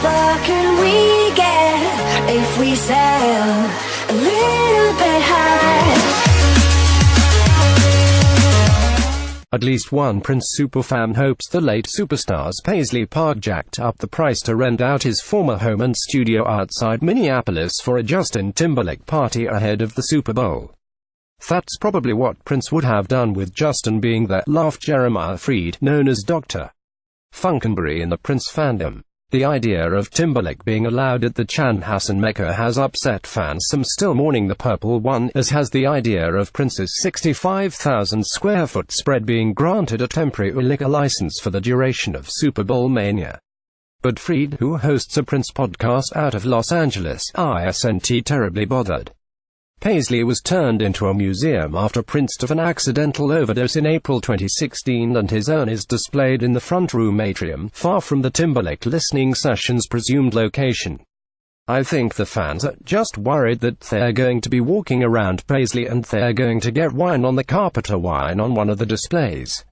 far can we get if we sail a little bit high? At least one Prince superfan hopes the late superstar's Paisley Park jacked up the price to rent out his former home and studio outside Minneapolis for a Justin Timberlake party ahead of the Super Bowl. That's probably what Prince would have done with Justin being there, laughed Jeremiah Freed, known as Dr. Funkenberry in the Prince fandom. The idea of Timberlake being allowed at the Chanhassen Mecca has upset fans, some still mourning the purple one, as has the idea of Prince's 65,000 square foot spread being granted a temporary liquor license for the duration of Super Bowl mania. But Freed, who hosts a Prince podcast out of Los Angeles, isn't terribly bothered. Paisley was turned into a museum after Prince took an accidental overdose in April 2016, and his urn is displayed in the front room atrium, far from the Timberlake listening session's presumed location. I think the fans are just worried that they're going to be walking around Paisley and they're going to get wine on the carpet or wine on one of the displays.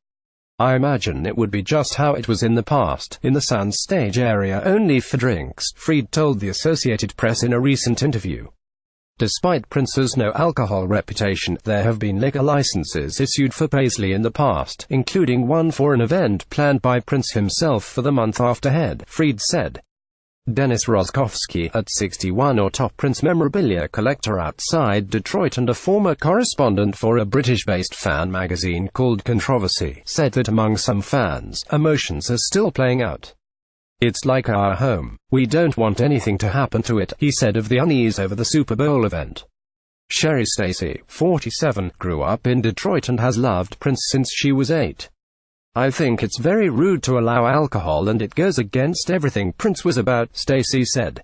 I imagine it would be just how it was in the past, in the soundstage area only for drinks, Freed told the Associated Press in a recent interview. Despite Prince's no-alcohol reputation, there have been liquor licenses issued for Paisley in the past, including one for an event planned by Prince himself for the month after head, Freed said. Dennis Roskovsky, at 61, or top Prince memorabilia collector outside Detroit and a former correspondent for a British-based fan magazine called Controversy, said that among some fans, emotions are still playing out. It's like our home. We don't want anything to happen to it, he said of the unease over the Super Bowl event. Sherry Stacy, 47, grew up in Detroit and has loved Prince since she was 8. I think it's very rude to allow alcohol and it goes against everything Prince was about, Stacy said.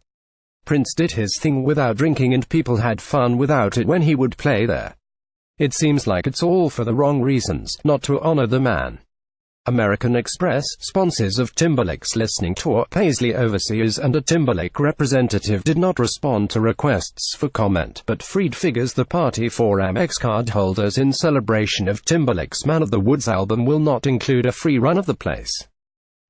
Prince did his thing without drinking and people had fun without it when he would play there. It seems like it's all for the wrong reasons, not to honor the man. American Express, sponsors of Timberlake's listening tour, Paisley overseers and a Timberlake representative did not respond to requests for comment, but Freed figures the party for Amex card holders in celebration of Timberlake's Man of the Woods album will not include a free run of the place.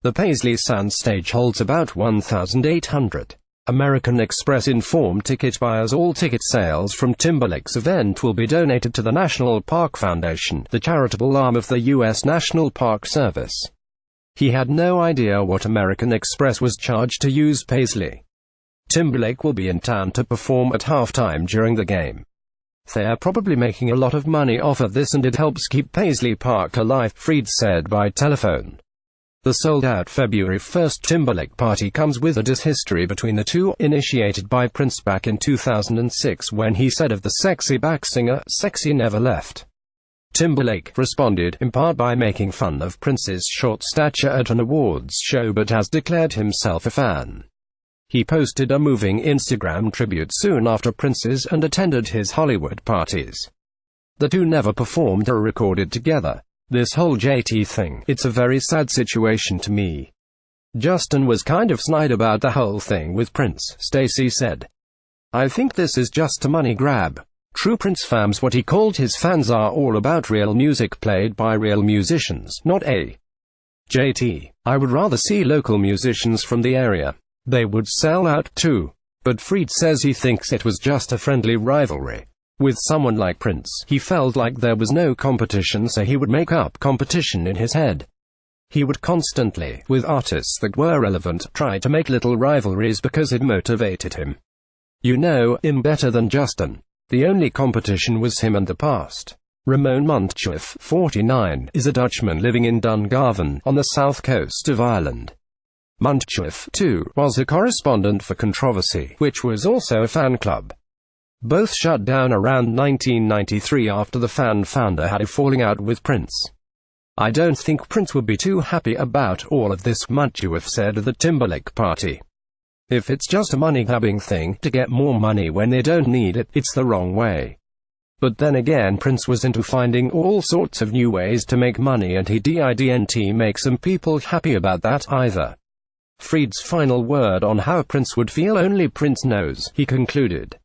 The Paisley soundstage holds about 1,800. American Express informed ticket buyers all ticket sales from Timberlake's event will be donated to the National Park Foundation, the charitable arm of the U.S. National Park Service. He had no idea what American Express was charged to use Paisley. Timberlake will be in town to perform at halftime during the game. They're probably making a lot of money off of this and it helps keep Paisley Park alive, Freed said by telephone. The sold-out February 1st Timberlake party comes with a history between the two, initiated by Prince back in 2006 when he said of the sexy back singer, "Sexy never left." Timberlake responded, in part by making fun of Prince's short stature at an awards show, but has declared himself a fan. He posted a moving Instagram tribute soon after Prince's and attended his Hollywood parties. The two never performed or recorded together. This whole JT thing, it's a very sad situation to me. Justin was kind of snide about the whole thing with Prince, Stacy said. I think this is just a money grab. True Prince fans, what he called his fans, are all about real music played by real musicians, not a JT. I would rather see local musicians from the area. They would sell out too. But Freed says he thinks it was just a friendly rivalry. With someone like Prince, he felt like there was no competition, so he would make up competition in his head. He would constantly, with artists that were relevant, try to make little rivalries because it motivated him. You know him better than Justin. The only competition was him and the past. Ramon Muntjoff, 49, is a Dutchman living in Dungarvan, on the south coast of Ireland. Muntjoff, too, was a correspondent for Controversy, which was also a fan club. Both shut down around 1993 after the fan founder had a falling out with Prince. I don't think Prince would be too happy about all of this, Muntjoff said at the Timberlake party. If it's just a money-grabbing thing, to get more money when they don't need it, it's the wrong way. But then again, Prince was into finding all sorts of new ways to make money, and he didn't make some people happy about that either. Freed's final word on how Prince would feel only Prince knows, he concluded.